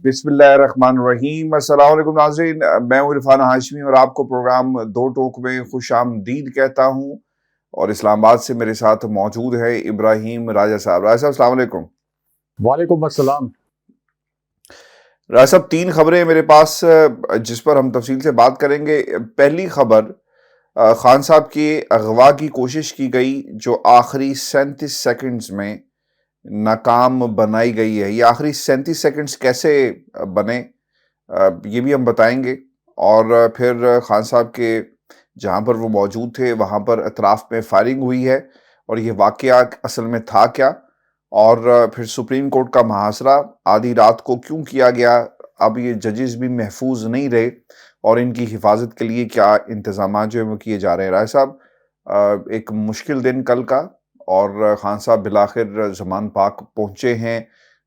بسم اللہ الرحمن الرحیم۔ السلام علیکم ناظرین، میں ہوں عرفان ہاشمی اور آپ کو پروگرام دو ٹوک میں خوش آمدید کہتا ہوں، اور اسلام آباد سے میرے ساتھ موجود ہے ابراہیم راجہ صاحب۔ راجہ صاحب السلام علیکم۔ وعلیکم السلام۔ راجہ صاحب تین خبریں میرے پاس جس پر ہم تفصیل سے بات کریں گے۔ پہلی خبر، خان صاحب کے اغوا کی کوشش کی گئی جو آخری 37 سیکنڈز میں ناکام بنائی گئی ہے۔ یہ آخری 37 سیکنڈز کیسے بنے یہ بھی ہم بتائیں گے، اور پھر خان صاحب کے جہاں پر وہ موجود تھے وہاں پر اطراف میں فائرنگ ہوئی ہے، اور یہ واقعہ اصل میں تھا کیا، اور پھر سپریم کورٹ کا محاصرہ آدھی رات کو کیوں کیا گیا، اب یہ ججز بھی محفوظ نہیں رہے، اور ان کی حفاظت کے لیے کیا انتظامات جو ہیں وہ کیے جا رہے ہیں۔ رائے صاحب ایک مشکل دن کل کا، اور خان صاحب بالآخر زمان پاک پہنچے ہیں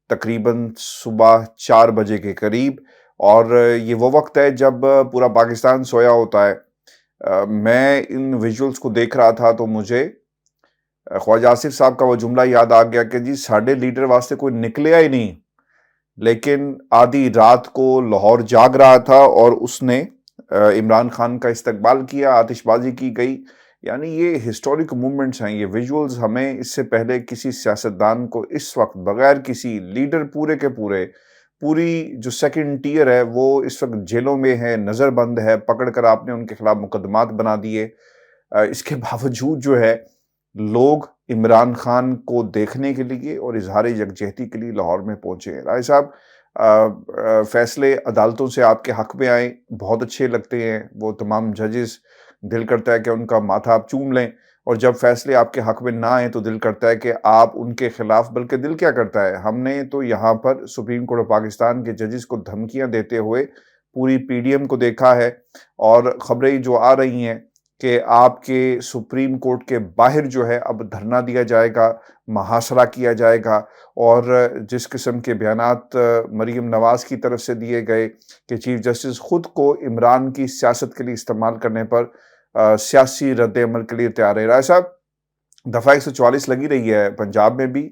تقریباً صبح 4 بجے کے قریب، اور یہ وہ وقت ہے جب پورا پاکستان سویا ہوتا ہے۔ میں ان ویژولز کو دیکھ رہا تھا تو مجھے خواجہ آصف صاحب کا وہ جملہ یاد آ گیا کہ جی ساڈے لیڈر واسطے کوئی نکلیا ہی نہیں، لیکن آدھی رات کو لاہور جاگ رہا تھا اور اس نے عمران خان کا استقبال کیا، آتش بازی کی گئی۔ یعنی یہ ہسٹورک مومنٹس ہیں، یہ ویژولز ہمیں اس سے پہلے کسی سیاستدان کو اس وقت بغیر کسی لیڈر پورے کے پورے، پوری جو سیکنڈ ٹیئر ہے وہ اس وقت جیلوں میں ہے، نظر بند ہے، پکڑ کر آپ نے ان کے خلاف مقدمات بنا دیے۔ اس کے باوجود جو ہے لوگ عمران خان کو دیکھنے کے لیے اور اظہار یکجہتی کے لیے لاہور میں پہنچے ہیں۔ رائے صاحب فیصلے عدالتوں سے آپ کے حق میں آئے بہت اچھے لگتے ہیں، وہ تمام ججز دل کرتا ہے کہ ان کا ماتھا آپ چوم لیں، اور جب فیصلے آپ کے حق میں نہ آئیں تو دل کرتا ہے کہ آپ ان کے خلاف، بلکہ دل کیا کرتا ہے، ہم نے تو یہاں پر سپریم کورٹ آف پاکستان کے ججز کو دھمکیاں دیتے ہوئے پوری پی ڈی ایم کو دیکھا ہے، اور خبریں جو آ رہی ہیں کہ آپ کے سپریم کورٹ کے باہر جو ہے اب دھرنا دیا جائے گا، محاصرہ کیا جائے گا، اور جس قسم کے بیانات مریم نواز کی طرف سے دیے گئے کہ چیف جسٹس خود کو عمران کی سیاست کے لیے استعمال کرنے پر سیاسی رد عمل کے لیے تیار ہے۔ رائے صاحب دفعہ 144 لگی رہی ہے پنجاب میں بھی،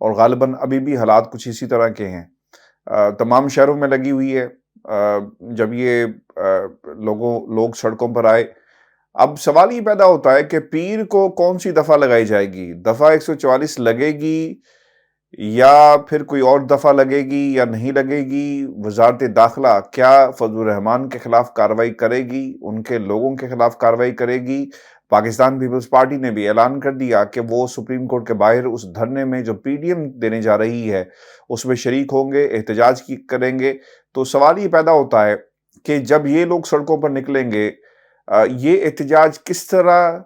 اور غالباً ابھی بھی حالات کچھ اسی طرح کے ہیں، تمام شہروں میں لگی ہوئی ہے۔ جب یہ لوگ سڑکوں پر آئے، اب سوال یہ پیدا ہوتا ہے کہ پیر کو کون سی دفعہ لگائی جائے گی، دفعہ 144 لگے گی یا پھر کوئی اور دفعہ لگے گی یا نہیں لگے گی؟ وزارت داخلہ کیا فضل الرحمان کے خلاف کارروائی کرے گی، ان کے لوگوں کے خلاف کارروائی کرے گی؟ پاکستان پیپلز پارٹی نے بھی اعلان کر دیا کہ وہ سپریم کورٹ کے باہر اس دھرنے میں جو پی ڈی ایم دینے جا رہی ہے اس میں شریک ہوں گے، احتجاج کریں گے۔ تو سوال یہ پیدا ہوتا ہے کہ جب یہ لوگ سڑکوں پر نکلیں گے، یہ احتجاج کس طرح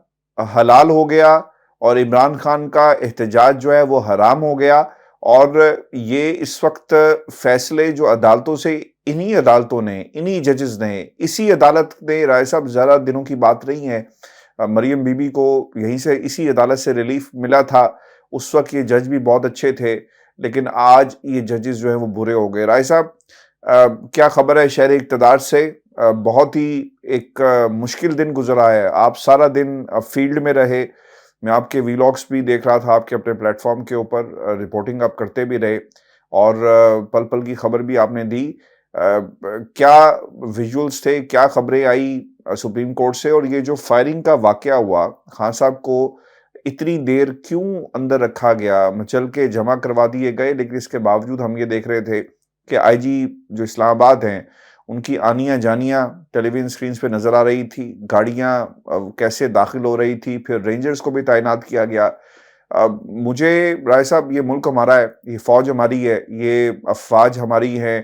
حلال ہو گیا اور عمران خان کا احتجاج جو ہے وہ حرام ہو گیا؟ اور یہ اس وقت فیصلے جو عدالتوں سے، انہی عدالتوں نے، انہی ججز نے، اسی عدالت نے، رائے صاحب زیادہ دنوں کی بات نہیں ہے، مریم بی بی کو یہیں سے اسی عدالت سے ریلیف ملا تھا، اس وقت یہ جج بھی بہت اچھے تھے، لیکن آج یہ ججز جو ہیں وہ برے ہو گئے۔ رائے صاحب کیا خبر ہے شہر اقتدار سے؟ بہت ہی ایک مشکل دن گزرا ہے، آپ سارا دن فیلڈ میں رہے، میں آپ کے ویلاگس بھی دیکھ رہا تھا، آپ کے اپنے پلیٹ فارم کے اوپر رپورٹنگ آپ کرتے بھی رہے، اور پل پل کی خبر بھی آپ نے دی۔ کیا ویژولز تھے، کیا خبریں آئی سپریم کورٹ سے، اور یہ جو فائرنگ کا واقعہ ہوا، خان صاحب کو اتنی دیر کیوں اندر رکھا گیا؟ مچل کے جمع کروا دیے گئے، لیکن اس کے باوجود ہم یہ دیکھ رہے تھے کہ آئی جی جو اسلام آباد ہیں ان کی آنیاں جانیاں ٹیلی ویژن سکرینز پہ نظر آ رہی تھی، گاڑیاں کیسے داخل ہو رہی تھی، پھر رینجرز کو بھی تعینات کیا گیا۔ مجھے رائے صاحب یہ ملک ہمارا ہے، یہ فوج ہماری ہے، یہ افواج ہماری ہیں،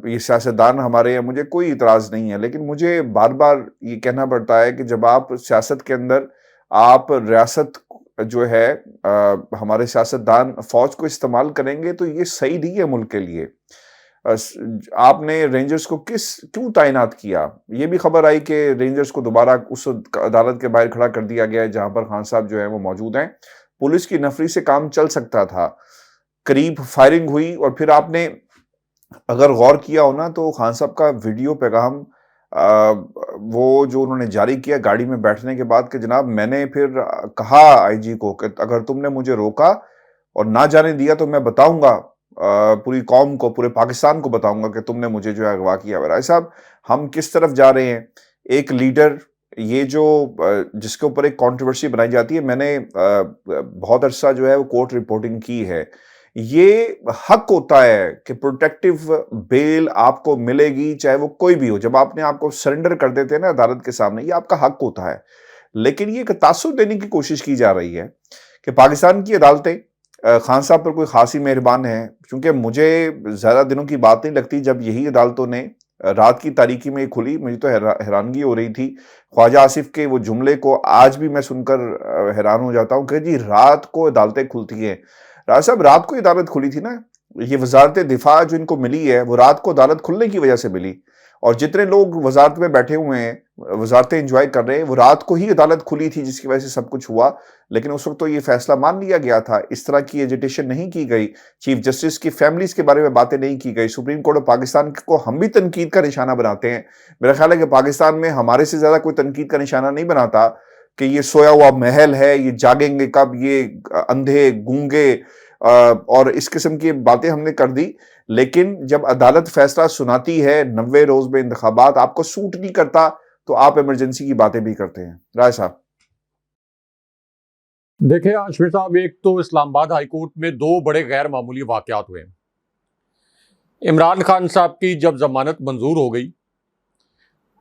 یہ سیاستدان ہمارے ہیں، مجھے کوئی اعتراض نہیں ہے، لیکن مجھے بار بار یہ کہنا پڑتا ہے کہ جب آپ سیاست کے اندر، آپ ریاست جو ہے، ہمارے سیاستدان فوج کو استعمال کریں گے تو یہ صحیح نہیں ہے ملک کے لیے۔ آپ نے رینجرز کو کیوں تعینات کیا؟ یہ بھی خبر آئی کہ رینجرز کو دوبارہ اس عدالت کے باہر کھڑا کر دیا گیا ہے جہاں پر خان صاحب جو ہیں وہ موجود ہیں۔ پولیس کی نفری سے کام چل سکتا تھا، قریب فائرنگ ہوئی، اور پھر آپ نے اگر غور کیا ہونا تو خان صاحب کا ویڈیو پیغام وہ جو انہوں نے جاری کیا گاڑی میں بیٹھنے کے بعد کہ جناب میں نے پھر کہا آئی جی کو کہ اگر تم نے مجھے روکا اور نہ جانے دیا تو میں بتاؤں گا پوری قوم کو، پورے پاکستان کو بتاؤں گا کہ تم نے مجھے جو ہے اغوا کیا ہے۔ رائے صاحب، ہم کس طرف جا رہے ہیں؟ ایک لیڈر، یہ جو جس کے اوپر ایک کانٹروورسی بنائی جاتی ہے، میں نے بہت عرصہ جو ہے وہ کورٹ رپورٹنگ کی ہے، یہ حق ہوتا ہے کہ پروٹیکٹیو بیل آپ کو ملے گی، چاہے وہ کوئی بھی ہو۔ جب آپ نے آپ کو سرنڈر کر دیتے ہیں نا عدالت کے سامنے، یہ آپ کا حق ہوتا ہے۔ لیکن یہ ایک تاثر دینے کی کوشش کی جا رہی ہے کہ پاکستان کی عدالتیں خان صاحب پر کوئی خاصی مہربان ہیں، کیونکہ مجھے زیادہ دنوں کی بات نہیں لگتی جب یہی عدالتوں نے رات کی تاریکی میں کھلی، مجھے تو حیرانگی ہو رہی تھی خواجہ آصف کے وہ جملے کو آج بھی میں سن کر حیران ہو جاتا ہوں کہ جی رات کو عدالتیں کھلتی ہیں۔ راج صاحب، رات کو عدالت کھلی تھی نا، یہ وزارت دفاع جو ان کو ملی ہے وہ رات کو عدالت کھلنے کی وجہ سے ملی، اور جتنے لوگ وزارت میں بیٹھے ہوئے ہیں، وزارتیں انجوائے کر رہے ہیں، وہ رات کو ہی عدالت کھلی تھی جس کی وجہ سے سب کچھ ہوا۔ لیکن اس وقت تو یہ فیصلہ مان لیا گیا تھا، اس طرح کی ایجیٹیشن نہیں کی گئی، چیف جسٹس کی فیملیز کے بارے میں باتیں نہیں کی گئی۔ سپریم کورٹ آف پاکستان کو ہم بھی تنقید کا نشانہ بناتے ہیں، میرا خیال ہے کہ پاکستان میں ہمارے سے زیادہ کوئی تنقید کا نشانہ نہیں بناتا کہ یہ سویا ہوا محل ہے، یہ جاگیں گے کب، یہ اندھے گونگے، اور اس قسم کی باتیں ہم نے کر دی۔ لیکن جب عدالت فیصلہ سناتی ہے 90 روز میں انتخابات آپ کو سوٹ نہیں کرتا تو آپ ایمرجنسی کی باتیں بھی کرتے ہیں۔ رائے صاحب، دیکھیں ہاشمی صاحب، ایک تو اسلام آباد ہائی کورٹ میں دو بڑے غیر معمولی واقعات ہوئے ہیں۔ عمران خان صاحب کی جب ضمانت منظور ہو گئی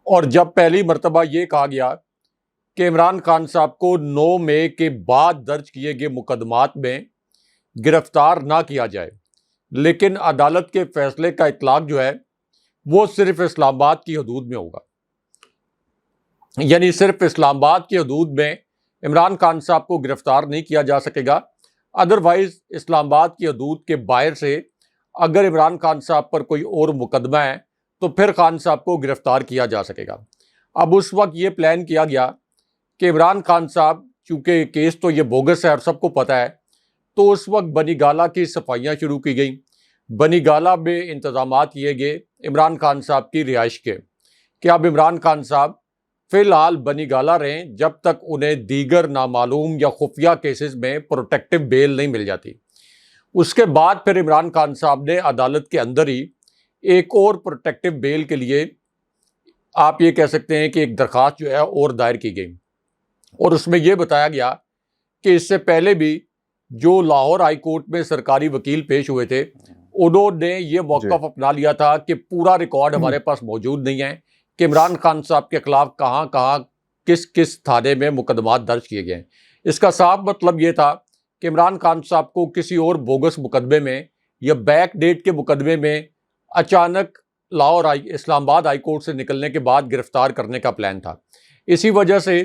اور جب پہلی مرتبہ یہ کہا گیا کہ عمران خان صاحب کو 9 مئی کے بعد درج کیے گئے مقدمات میں گرفتار نہ کیا جائے، لیکن عدالت کے فیصلے کا اطلاق جو ہے وہ صرف اسلام آباد کی حدود میں ہوگا، یعنی صرف اسلام آباد کی حدود میں عمران خان صاحب کو گرفتار نہیں کیا جا سکے گا، ادروائز اسلام آباد کی حدود کے باہر سے اگر عمران خان صاحب پر کوئی اور مقدمہ ہے تو پھر خان صاحب کو گرفتار کیا جا سکے گا۔ اب اس وقت یہ پلان کیا گیا کہ عمران خان صاحب، چونکہ کیس تو یہ بوگس ہے اور سب کو پتہ ہے، تو اس وقت بنی گالہ کی صفائیاں شروع کی گئیں۔ بنی گالہ میں انتظامات کیے گئے عمران خان صاحب کی رہائش کے، کہ اب عمران خان صاحب فی الحال بنی گالہ رہیں جب تک انہیں دیگر نامعلوم یا خفیہ کیسز میں پروٹیکٹیو بیل نہیں مل جاتی۔ اس کے بعد پھر عمران خان صاحب نے عدالت کے اندر ہی ایک اور پروٹیکٹیو بیل کے لیے، آپ یہ کہہ سکتے ہیں کہ ایک درخواست جو ہے اور دائر کی گئی، اور اس میں یہ بتایا گیا کہ اس سے پہلے بھی جو لاہور ہائی کورٹ میں سرکاری وکیل پیش ہوئے تھے، انہوں نے یہ موقف اپنا لیا تھا کہ پورا ریکارڈ ہمارے پاس موجود نہیں ہے کہ عمران خان صاحب کے خلاف کہاں کہاں کس کس تھانے میں مقدمات درج کیے گئے ہیں۔ اس کا صاف مطلب یہ تھا کہ عمران خان صاحب کو کسی اور بوگس مقدمے میں یا بیک ڈیٹ کے مقدمے میں اچانک لاہور اسلام آباد ہائی کورٹ سے نکلنے کے بعد گرفتار کرنے کا پلان تھا۔ اسی وجہ سے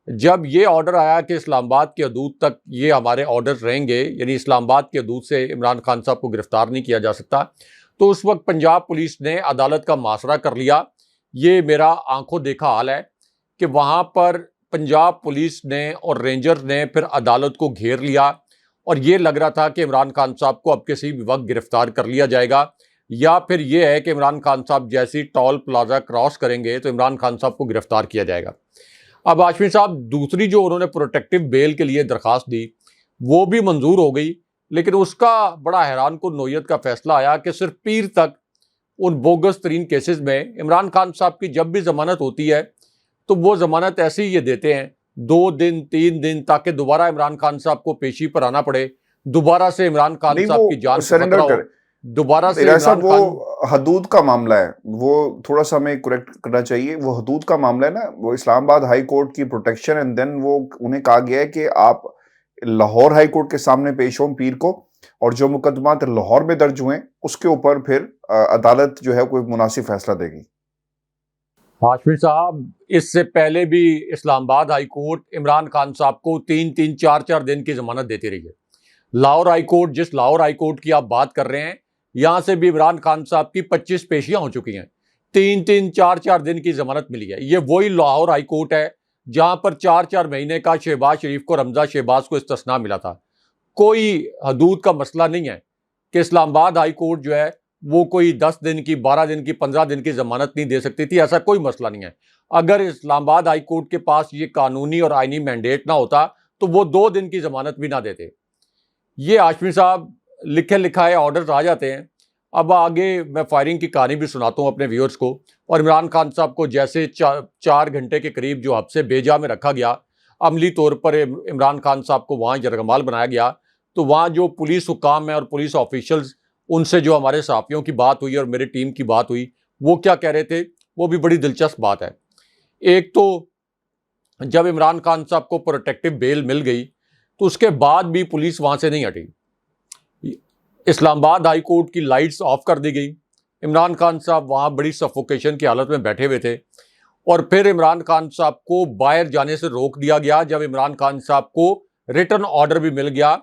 جب یہ آرڈر آیا کہ اسلام آباد کی حدود تک یہ ہمارے آرڈر رہیں گے، یعنی اسلام آباد کی حدود سے عمران خان صاحب کو گرفتار نہیں کیا جا سکتا، تو اس وقت پنجاب پولیس نے عدالت کا محاصرہ کر لیا۔ یہ میرا آنکھوں دیکھا حال ہے کہ وہاں پر پنجاب پولیس نے اور رینجر نے پھر عدالت کو گھیر لیا، اور یہ لگ رہا تھا کہ عمران خان صاحب کو اب کسی بھی وقت گرفتار کر لیا جائے گا، یا پھر یہ ہے کہ عمران خان صاحب جیسی ٹول پلازا کراس کریں گے تو عمران خان صاحب کو گرفتار کیا جائے گا۔ اب ہاشمی صاحب، دوسری جو انہوں نے پروٹیکٹیو بیل کے لیے درخواست دی وہ بھی منظور ہو گئی، لیکن اس کا بڑا حیران کن نوعیت کا فیصلہ آیا کہ صرف پیر تک ان بوگس ترین کیسز میں عمران خان صاحب کی جب بھی ضمانت ہوتی ہے تو وہ ضمانت ایسی ہی یہ دیتے ہیں 2 دن 3 دن، تاکہ دوبارہ عمران خان صاحب کو پیشی پر آنا پڑے، دوبارہ سے عمران خان صاحب کی جان کا خطرہ ہو، دوبارہ سے عمران وہ خان۔ حدود کا معاملہ ہے، وہ تھوڑا سا ہمیں کریکٹ کرنا چاہیے، وہ حدود کا معاملہ ہے نا، وہ اسلام آباد ہائی کورٹ کی پروٹیکشن، اینڈ دین وہ انہیں کہا گیا ہے کہ آپ لاہور ہائی کورٹ کے سامنے پیش ہوں پیر کو، اور جو مقدمات لاہور میں درج ہوئے اس کے اوپر پھر عدالت جو ہے کوئی مناسب فیصلہ دے گی۔ ہاشمی صاحب، اس سے پہلے بھی اسلام آباد ہائی کورٹ عمران خان صاحب کو 3 4 دن کی ضمانت دیتی رہی ہے۔ لاہور ہائی کورٹ، جس لاہور ہائی کورٹ کی آپ بات کر رہے ہیں، یہاں سے بھی عمران خان صاحب کی 25 پیشیاں ہو چکی ہیں، 3 4 دن کی ضمانت ملی ہے۔ یہ وہی لاہور ہائی کورٹ ہے جہاں پر 4 مہینے کا شہباز شریف کو، رمضان شہباز کو استثناء ملا تھا۔ کوئی حدود کا مسئلہ نہیں ہے کہ اسلام آباد ہائی کورٹ جو ہے وہ کوئی 10 دن کی، 12 دن کی، 15 دن کی ضمانت نہیں دے سکتی تھی، ایسا کوئی مسئلہ نہیں ہے۔ اگر اسلام آباد ہائی کورٹ کے پاس یہ قانونی اور آئینی مینڈیٹ نہ ہوتا تو وہ 2 دن کی ضمانت بھی نہ دیتے۔ یہ ہاشمی صاحب لکھے لکھائے آرڈرز آ جاتے ہیں. اب آگے میں فائرنگ کی کہانی بھی سناتا ہوں اپنے ویورز کو. اور عمران خان صاحب کو جیسے 4 گھنٹے کے قریب جو حبس بیجا میں رکھا گیا, عملی طور پر عمران خان صاحب کو وہاں یرغمال بنایا گیا, تو وہاں جو پولیس حکام ہیں اور پولیس آفیشلز, ان سے جو ہمارے صحافیوں کی بات ہوئی اور میرے ٹیم کی بات ہوئی, وہ کیا کہہ رہے تھے, وہ بھی بڑی دلچسپ بات ہے. ایک تو جب عمران خان صاحب کو پروٹیکٹیو بیل مل گئی تو اس کے بعد بھی پولیس وہاں سے نہیں ہٹی. اسلام آباد ہائی کورٹ کی لائٹس آف کر دی گئی. عمران خان صاحب وہاں بڑی سفوکیشن کی حالت میں بیٹھے ہوئے تھے, اور پھر عمران خان صاحب کو باہر جانے سے روک دیا گیا جب عمران خان صاحب کو ریٹن آرڈر بھی مل گیا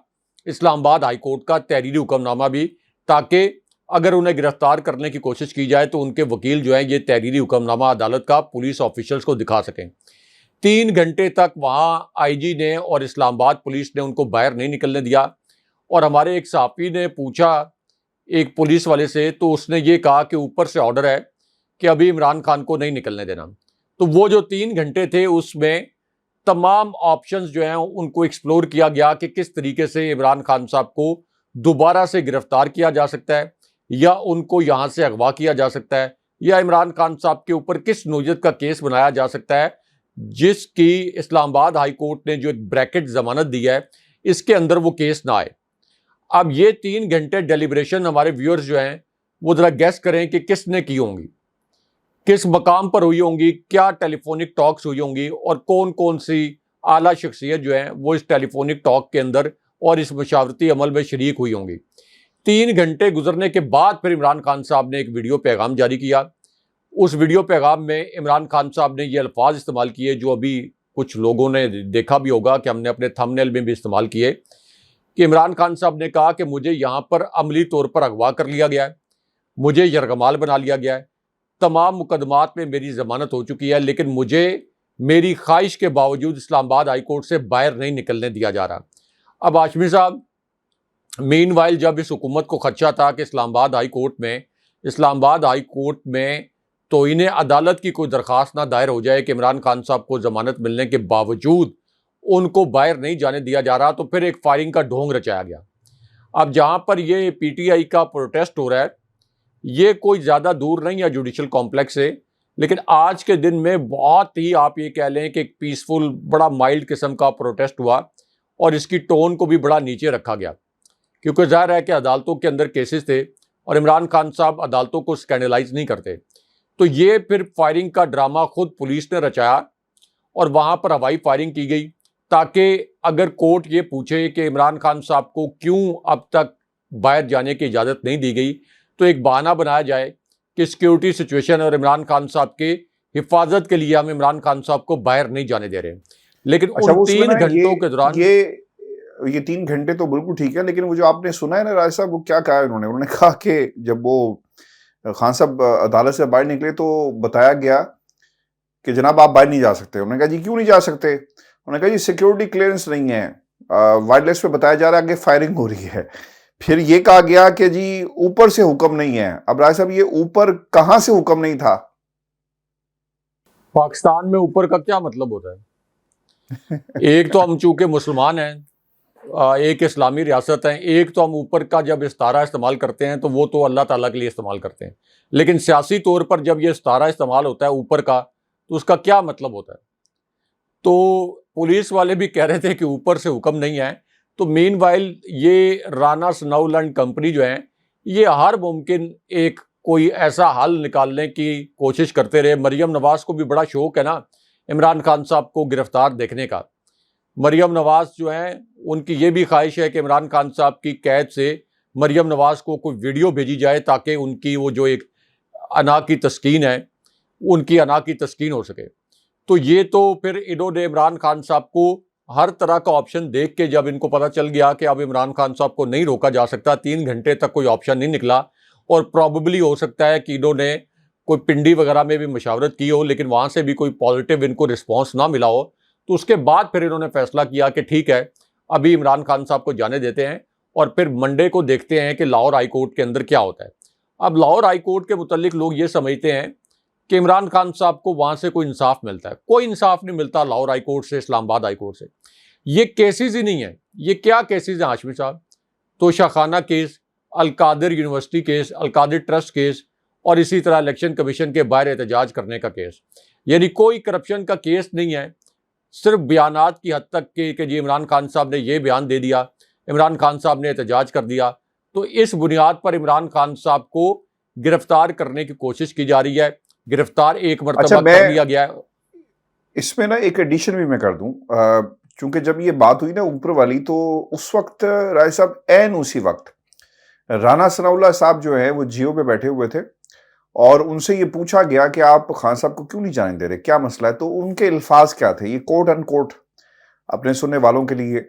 اسلام آباد ہائی کورٹ کا, تحریری حکم نامہ بھی, تاکہ اگر انہیں گرفتار کرنے کی کوشش کی جائے تو ان کے وکیل جو ہیں یہ تحریری حکم نامہ عدالت کا پولیس آفیشلز کو دکھا سکیں. 3 گھنٹے تک وہاں آئی جی نے اور اسلام آباد پولیس نے ان کو باہر نہیں نکلنے دیا. اور ہمارے ایک صحافی نے پوچھا ایک پولیس والے سے, تو اس نے یہ کہا کہ اوپر سے آرڈر ہے کہ ابھی عمران خان کو نہیں نکلنے دینا. تو وہ جو 3 گھنٹے تھے اس میں تمام آپشنز جو ہیں ان کو ایکسپلور کیا گیا کہ کس طریقے سے عمران خان صاحب کو دوبارہ سے گرفتار کیا جا سکتا ہے, یا ان کو یہاں سے اغوا کیا جا سکتا ہے, یا عمران خان صاحب کے اوپر کس نوعیت کا کیس بنایا جا سکتا ہے جس کی اسلام آباد ہائی کورٹ نے جو ایک بریکٹ ضمانت دی ہے اس کے اندر وہ کیس نہ آئے. اب یہ 3 گھنٹے ڈیلیبریشن ہمارے ویورز جو ہیں وہ ذرا گیس کریں کہ کس نے کی ہوں گی, کس مقام پر ہوئی ہوں گی, کیا ٹیلی فونک ٹاکس ہوئی ہوں گی, اور کون کون سی اعلیٰ شخصیت جو ہیں وہ اس ٹیلی فونک ٹاک کے اندر اور اس مشاورتی عمل میں شریک ہوئی ہوں گی. 3 گھنٹے گزرنے کے بعد پھر عمران خان صاحب نے ایک ویڈیو پیغام جاری کیا. اس ویڈیو پیغام میں عمران خان صاحب نے یہ الفاظ استعمال کیے جو ابھی کچھ لوگوں نے دیکھا بھی ہوگا کہ ہم نے اپنے تھم نیل میں بھی استعمال کیے, کہ عمران خان صاحب نے کہا کہ مجھے یہاں پر عملی طور پر اغوا کر لیا گیا ہے, مجھے یرغمال بنا لیا گیا ہے, تمام مقدمات میں میری ضمانت ہو چکی ہے, لیکن مجھے میری خواہش کے باوجود اسلام آباد ہائی کورٹ سے باہر نہیں نکلنے دیا جا رہا. اب ہاشمی صاحب, مین وائل جب اس حکومت کو خدشہ تھا کہ اسلام آباد ہائی کورٹ میں توہین عدالت کی کوئی درخواست نہ دائر ہو جائے کہ عمران خان صاحب کو ضمانت ملنے کے باوجود ان کو باہر نہیں جانے دیا جا رہا, تو پھر ایک فائرنگ کا ڈھونگ رچایا گیا. اب جہاں پر یہ پی ٹی آئی کا پروٹیسٹ ہو رہا ہے یہ کوئی زیادہ دور نہیں ہے جوڈیشل کمپلیکس سے, لیکن آج کے دن میں بہت ہی آپ یہ کہہ لیں کہ ایک پیسفل بڑا مائلڈ قسم کا پروٹیسٹ ہوا, اور اس کی ٹون کو بھی بڑا نیچے رکھا گیا, کیونکہ ظاہر ہے کہ عدالتوں کے اندر کیسز تھے اور عمران خان صاحب عدالتوں کو اسکینڈلائز نہیں کرتے. تو یہ پھر فائرنگ کا ڈرامہ خود پولیس نے رچایا اور وہاں پر ہوائی فائرنگ کی گئی, تاکہ اگر کورٹ یہ پوچھے کہ عمران خان صاحب کو کیوں اب تک باہر جانے کی اجازت نہیں دی گئی, تو ایک بہانہ بنایا جائے کہ سیکیورٹی سچویشن اور عمران خان صاحب کے حفاظت کے لیے ہم عمران خان صاحب کو باہر نہیں جانے دے رہے ہیں. لیکن ان 3 گھنٹوں کے دوران یہ 3 گھنٹے تو بالکل ٹھیک ہے, لیکن وہ جو آپ نے سنا ہے نا راج صاحب, وہ کیا کہا انہوں نے کہا کہ جب وہ خان صاحب عدالت سے باہر نکلے تو بتایا گیا کہ جناب آپ باہر نہیں جا سکتے. انہوں نے کہا جی کیوں نہیں جا سکتے؟ انہوں نے کہا جی سیکیورٹی کلیئرنس نہیں ہے, وائٹ لسٹ پہ بتایا جا رہا ہے کہ فائرنگ ہو رہی ہے. پھر یہ کہا گیا کہ جی اوپر سے حکم نہیں ہے. اب راج صاحب یہ اوپر کہاں سے حکم نہیں تھا؟ پاکستان میں اوپر کا کیا مطلب ہوتا ہے؟ ایک تو ہم چونکہ مسلمان ہیں, ایک اسلامی ریاست ہیں, ایک تو ہم اوپر کا جب استعارہ استعمال کرتے ہیں تو وہ تو اللہ تعالیٰ کے لیے استعمال کرتے ہیں, لیکن سیاسی طور پر جب یہ استعارہ استعمال ہوتا ہے اوپر کا تو اس کا کیا مطلب ہوتا ہے؟ تو پولیس والے بھی کہہ رہے تھے کہ اوپر سے حکم نہیں ہے. تو مین وائل یہ رانا ثناء اللہ اینڈ کمپنی جو ہیں یہ ہر ممکن ایک کوئی ایسا حل نکالنے کی کوشش کرتے رہے. مریم نواز کو بھی بڑا شوق ہے نا عمران خان صاحب کو گرفتار دیکھنے کا. مریم نواز جو ہیں ان کی یہ بھی خواہش ہے کہ عمران خان صاحب کی قید سے مریم نواز کو کوئی ویڈیو بھیجی جائے تاکہ ان کی وہ جو ایک انا کی تسکین ہے ان کی انا کی تسکین ہو سکے. تو یہ تو پھر انہوں نے عمران خان صاحب کو ہر طرح کا آپشن دیکھ کے جب ان کو پتہ چل گیا کہ اب عمران خان صاحب کو نہیں روکا جا سکتا, 3 گھنٹے تک کوئی آپشن نہیں نکلا, اور پرابیبلی ہو سکتا ہے کہ انہوں نے کوئی پنڈی وغیرہ میں بھی مشاورت کی ہو لیکن وہاں سے بھی کوئی پازیٹیو ان کو رسپانس نہ ملا ہو, تو اس کے بعد پھر انہوں نے فیصلہ کیا کہ ٹھیک ہے ابھی عمران خان صاحب کو جانے دیتے ہیں اور پھر منڈے کو دیکھتے ہیں کہ لاہور ہائی کورٹ کے اندر کیا ہوتا ہے. اب لاہور ہائی کورٹ کے متعلق لوگ یہ سمجھتے ہیں کہ عمران خان صاحب کو وہاں سے کوئی انصاف ملتا ہے. کوئی انصاف نہیں ملتا لاہور ہائی کورٹ سے, اسلام آباد ہائی کورٹ سے. یہ کیسز ہی نہیں ہیں. یہ کیا کیسز ہیں ہاشمی صاحب؟ توشہ خانہ کیس، القادر یونیورسٹی کیس، القادر ٹرسٹ کیس، اور اسی طرح الیکشن کمیشن کے باہر احتجاج کرنے کا کیس. یعنی کوئی کرپشن کا کیس نہیں ہے، صرف بیانات کی حد تک کہ جی عمران خان صاحب نے یہ بیان دے دیا، عمران خان صاحب نے احتجاج کر دیا، تو اس بنیاد پر عمران خان صاحب کو گرفتار کرنے کی کوشش کی جا رہی ہے. گرفتار ایک مرتبہ کر لیا گیا ہے. اس میں نا ایک ایڈیشن بھی میں کر دوں، چونکہ جب یہ بات ہوئی نا اوپر والی، تو اس وقت رائے صاحب عین اسی وقت رانا ثناء اللہ صاحب جو ہے وہ جیو پہ بیٹھے ہوئے تھے، اور ان سے یہ پوچھا گیا کہ آپ خان صاحب کو کیوں نہیں جانے دے رہے، کیا مسئلہ ہے؟ تو ان کے الفاظ کیا تھے، یہ کوٹ ان کوٹ اپنے سننے والوں کے لیے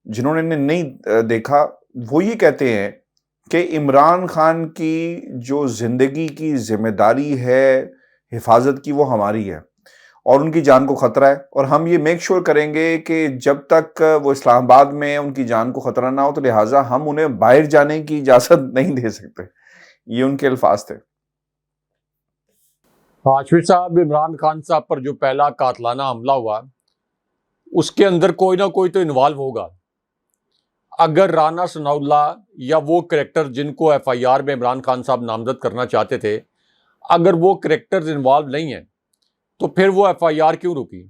جنہوں نے انہیں نہیں دیکھا، وہ یہ کہتے ہیں کہ عمران خان کی جو زندگی کی ذمہ داری ہے حفاظت کی، وہ ہماری ہے، اور ان کی جان کو خطرہ ہے، اور ہم یہ میک شور کریں گے کہ جب تک وہ اسلام آباد میں ان کی جان کو خطرہ نہ ہو، تو لہٰذا ہم انہیں باہر جانے کی اجازت نہیں دے سکتے. یہ ان کے الفاظ تھے. ہاشمی صاحب، عمران خان صاحب پر جو پہلا قاتلانہ حملہ ہوا، اس کے اندر کوئی نہ کوئی تو انوالو ہوگا. اگر رانا ثناء اللہ یا وہ کریکٹر جن کو ایف آئی آر میں عمران خان صاحب نامزد کرنا چاہتے تھے، اگر وہ کریکٹرز انوالو نہیں ہیں، تو پھر وہ ایف آئی آر کیوں رکی؟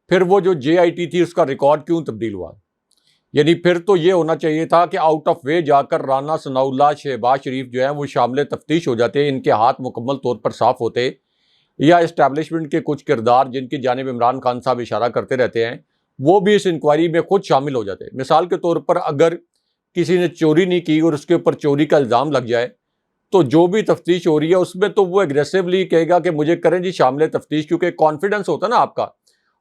پھر وہ جو جے آئی ٹی تھی اس کا ریکارڈ کیوں تبدیل ہوا؟ یعنی پھر تو یہ ہونا چاہیے تھا کہ آؤٹ آف وے جا کر رانا ثناء اللہ، شہباز شریف جو ہیں وہ شامل تفتیش ہو جاتے، ان کے ہاتھ مکمل طور پر صاف ہوتے، یا اسٹیبلشمنٹ کے کچھ کردار جن کی جانب عمران خان صاحب اشارہ کرتے رہتے ہیں وہ بھی اس انکوائری میں خود شامل ہو جاتے. مثال کے طور پر اگر کسی نے چوری نہیں کی اور اس کے اوپر چوری کا الزام لگ جائے، تو جو بھی تفتیش ہو رہی ہے اس میں تو وہ ایگریسولی کہے گا کہ مجھے کریں جی شامل تفتیش، کیونکہ کانفیڈنس ہوتا ہے نا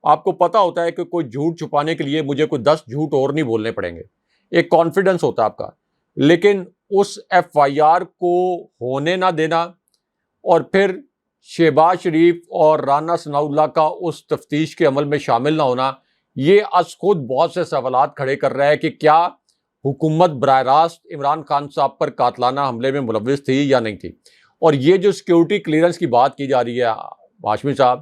آپ کو پتا ہوتا ہے کہ کوئی جھوٹ چھپانے کے لیے مجھے کوئی 10 جھوٹ اور نہیں بولنے پڑیں گے، ایک کانفیڈنس ہوتا ہے آپ کا. لیکن اس ایف آئی آر کو ہونے نہ دینا اور پھر شہباز شریف اور رانا ثناء اللہ کا اس تفتیش کے عمل میں شامل نہ ہونا، یہ از خود بہت سے سوالات کھڑے کر رہا ہے کہ کیا حکومت براہ راست عمران خان صاحب پر قاتلانہ حملے میں ملوث تھی یا نہیں تھی. اور یہ جو سیکیورٹی کلیئرنس کی بات کی جا رہی ہے ہاشمی صاحب،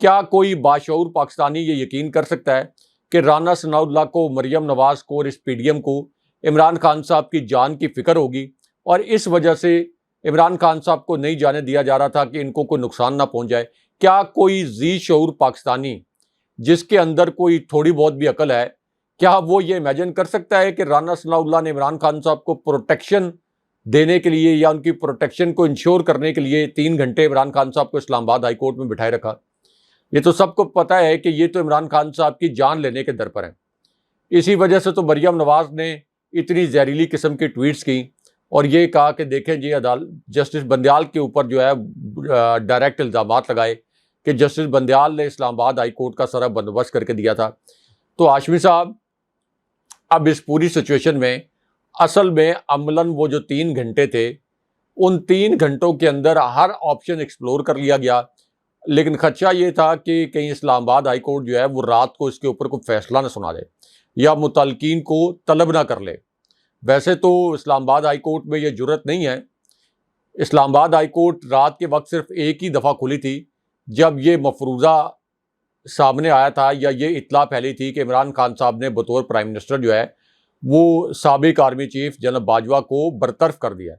کیا کوئی باشعور پاکستانی یہ یقین کر سکتا ہے کہ رانا ثناء اللہ کو، مریم نواز کو اور اس پی ڈی ایم کو عمران خان صاحب کی جان کی فکر ہوگی، اور اس وجہ سے عمران خان صاحب کو نہیں جانے دیا جا رہا تھا کہ ان کو کوئی نقصان نہ پہنچ جائے؟ کیا کوئی ذی شعور پاکستانی جس کے اندر کوئی تھوڑی بہت بھی عقل ہے، کیا وہ یہ امیجن کر سکتا ہے کہ رانا ثناء اللہ نے عمران خان صاحب کو پروٹیکشن دینے کے لیے یا ان کی پروٹیکشن کو انشور کرنے کے لیے 3 گھنٹے عمران خان صاحب کو اسلام آباد ہائی کورٹ میں بٹھائے رکھا؟ یہ تو سب کو پتہ ہے کہ یہ تو عمران خان صاحب کی جان لینے کے در پر ہیں. اسی وجہ سے تو مریم نواز نے اتنی زہریلی قسم کی ٹویٹس کی اور یہ کہا کہ دیکھیں جی جسٹس بندیال کے اوپر جو ہے ڈائریکٹ الزامات لگائے کہ جسٹس بندیال نے اسلام آباد ہائی کورٹ کا سارا بندوبست کر کے دیا تھا. تو ہاشمی صاحب، اب اس پوری سچویشن میں اصل میں عملاً وہ جو 3 گھنٹے تھے، ان 3 گھنٹوں کے اندر ہر آپشن ایکسپلور کر لیا گیا، لیکن خدشہ یہ تھا کہ کہیں اسلام آباد ہائی کورٹ جو ہے وہ رات کو اس کے اوپر کوئی فیصلہ نہ سنا دے یا متعلقین کو طلب نہ کر لے. ویسے تو اسلام آباد ہائی کورٹ میں یہ جرت نہیں ہے. اسلام آباد ہائی کورٹ رات کے وقت صرف ایک ہی دفعہ کھلی تھی جب یہ مفروضہ سامنے آیا تھا یا یہ اطلاع پھیلی تھی کہ عمران خان صاحب نے بطور پرائم منسٹر جو ہے وہ سابق آرمی چیف جنرل باجوہ کو برطرف کر دیا.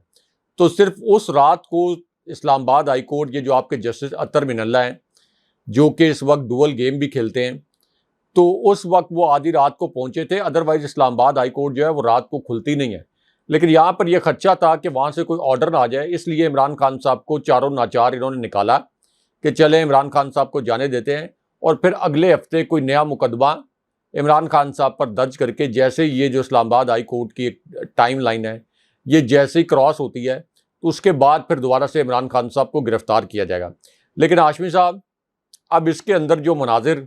تو صرف اس رات کو اسلام آباد ہائی کورٹ، یہ جو آپ کے جسٹس اطہر من اللہ ہیں جو کہ اس وقت ڈوول گیم بھی کھیلتے ہیں، تو اس وقت وہ آدھی رات کو پہنچے تھے. ادروائز اسلام آباد ہائی کورٹ جو ہے وہ رات کو کھلتی نہیں ہے. لیکن یہاں پر یہ خدشہ تھا کہ وہاں سے کوئی آرڈر نہ آ جائے، اس لیے عمران خان صاحب کو چاروں ناچار انہوں نے نکالا کہ چلیں عمران خان صاحب کو جانے دیتے ہیں، اور پھر اگلے ہفتے کوئی نیا مقدمہ عمران خان صاحب پر درج کر کے، جیسے یہ جو اسلام آباد ہائی کورٹ کی ایک ٹائم لائن ہے یہ جیسے ہی کراس ہوتی ہے تو اس کے بعد پھر دوبارہ سے عمران خان صاحب کو گرفتار کیا جائے گا. لیکن ہاشمی صاحب، اب اس کے اندر جو مناظر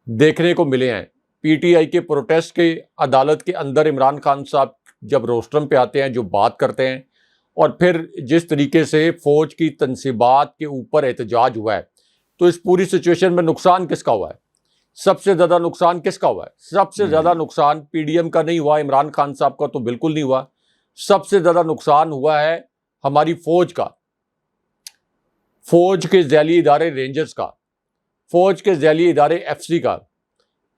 دیکھنے کو ملے ہیں، پی ٹی آئی کے پروٹیسٹ کے عدالت کے اندر عمران خان صاحب جب روسٹرم پہ آتے ہیں، جو بات کرتے ہیں، اور پھر جس طریقے سے فوج کی تنصیبات کے اوپر احتجاج ہوا ہے، تو اس پوری سچویشن میں نقصان کس کا ہوا ہے؟ سب سے زیادہ نقصان کس کا ہوا ہے؟ سب سے زیادہ نقصان پی ڈی ایم کا نہیں ہوا، عمران خان صاحب کا تو بالکل نہیں ہوا. سب سے زیادہ نقصان ہوا ہے ہماری فوج کا، فوج کے ذیلی ادارے رینجرز کا، فوج کے ذیلی ادارے ایف سی کا،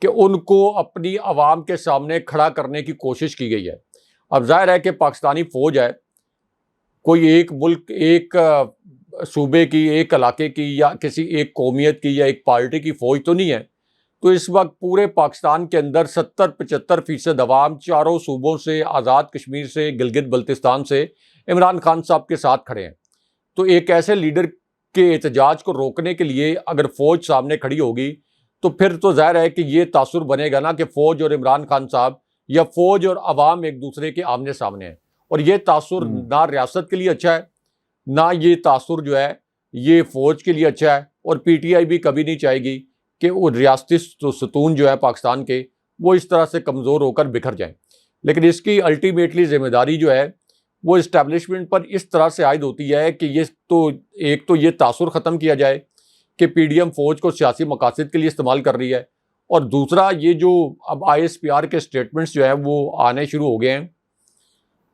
کہ ان کو اپنی عوام کے سامنے کھڑا کرنے کی کوشش کی گئی ہے. اب ظاہر ہے کہ پاکستانی فوج ہے کوئی ایک ملک، ایک صوبے کی، ایک علاقے کی، یا کسی ایک قومیت کی یا ایک پارٹی کی فوج تو نہیں ہے. تو اس وقت پورے پاکستان کے اندر 70-75% عوام چاروں صوبوں سے، آزاد کشمیر سے، گلگت بلتستان سے عمران خان صاحب کے ساتھ کھڑے ہیں. تو ایک ایسے لیڈر کے احتجاج کو روکنے کے لیے اگر فوج سامنے کھڑی ہوگی تو پھر تو ظاہر ہے کہ یہ تاثر بنے گا نا کہ فوج اور عمران خان صاحب یا فوج اور عوام ایک دوسرے کے آمنے سامنے ہیں. اور یہ تاثر نہ ریاست کے لیے اچھا ہے، نہ یہ تاثر جو ہے یہ فوج کے لیے اچھا ہے. اور پی ٹی آئی بھی کبھی نہیں چاہے گی کہ وہ ریاستی ستون جو ہے پاکستان کے وہ اس طرح سے کمزور ہو کر بکھر جائیں. لیکن اس کی الٹیمیٹلی ذمہ داری جو ہے وہ اسٹیبلشمنٹ پر اس طرح سے عائد ہوتی ہے کہ ایک تو یہ تاثر ختم کیا جائے کہ پی ڈی ایم فوج کو سیاسی مقاصد کے لیے استعمال کر رہی ہے، اور دوسرا یہ جو اب آئی ایس پی آر کے سٹیٹمنٹس جو ہیں وہ آنے شروع ہو گئے ہیں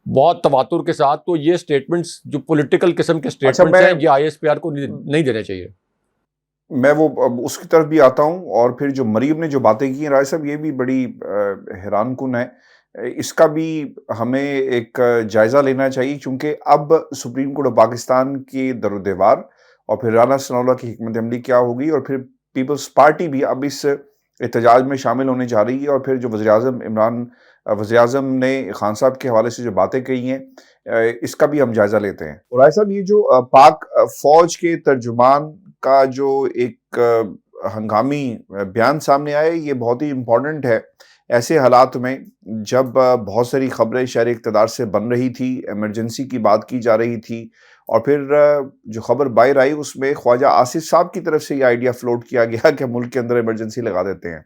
بہت تواتر کے ساتھ. تو یہ سٹیٹمنٹس جو پولیٹیکل قسم کے سٹیٹمنٹس ہیں یہ آئی ایس پی آر کو نہیں دینے چاہیے. میں وہ اس کی طرف بھی آتا ہوں. اور پھر جو مریم نے جو باتیں کی ہیں رائے صاحب یہ بھی بڑی حیران کن ہے. اس کا بھی ہمیں ایک جائزہ لینا چاہیے چونکہ اب سپریم کورٹ آف پاکستان کی در و دیوار اور پھر رانا ثناء اللہ کی حکمت عملی کیا ہوگی، اور پھر پیپلز پارٹی بھی اب اس احتجاج میں شامل ہونے جا رہی ہے. اور پھر جو وزیر اعظم نے خان صاحب کے حوالے سے جو باتیں کہی ہیں اس کا بھی ہم جائزہ لیتے ہیں. اور رائے صاحب یہ جو پاک فوج کے ترجمان کا جو ایک ہنگامی بیان سامنے آیا یہ بہت ہی امپورٹنٹ ہے ایسے حالات میں جب بہت ساری خبریں شہر اقتدار سے بن رہی تھی، ایمرجنسی کی بات کی جا رہی تھی، اور پھر جو خبر باہر آئی اس میں خواجہ آصف صاحب کی طرف سے یہ آئیڈیا فلوٹ کیا گیا کہ ملک کے اندر ایمرجنسی لگا دیتے ہیں.